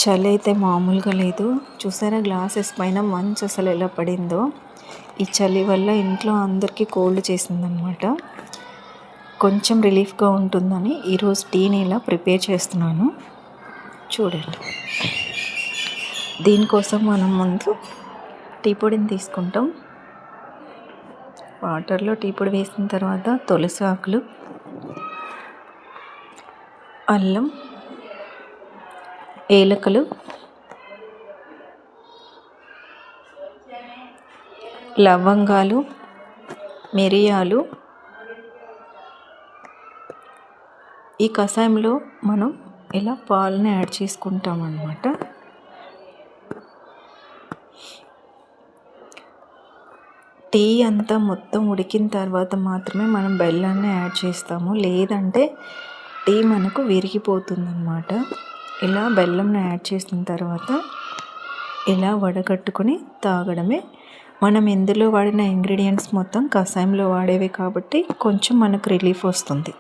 చలి అయితే మామూలుగా లేదు. చూసారా గ్లాసెస్ పైన మంచు అసలు ఎలా పడిందో. ఈ చలి వల్ల ఇంట్లో అందరికీ కోల్డ్ చేసిందనమాట. కొంచెం రిలీఫ్గా ఉంటుందని ఈరోజు టీని ఇలా ప్రిపేర్ చేస్తున్నాను. చూడండి, దీనికోసం మనం ముందు టీ పొడిని తీసుకుంటాం. వాటర్లో టీ పొడి వేసిన తర్వాత తులసి ఆకులు, అల్లం, ఏలకలు, లవంగాలు, మిరియాలు, ఈ కషాయంలో మనం ఇలా పాలని యాడ్ చేసుకుంటాం అన్నమాట. టీ అంతా మొత్తం ఉడికిన తర్వాత మాత్రమే మనం బెల్లాన్ని యాడ్ చేస్తాము, లేదంటే టీ మనకు విరిగిపోతుందన్నమాట. ఇలా బెల్లంని యాడ్ చేసిన తర్వాత ఇలా వడగట్టుకొని తాగడమే. మనం ఇందులో వాడిన ఇంగ్రీడియంట్స్ మొత్తం కషాయంలో వాడేవి కాబట్టి కొంచెం మనకు రిలీఫ్ వస్తుంది.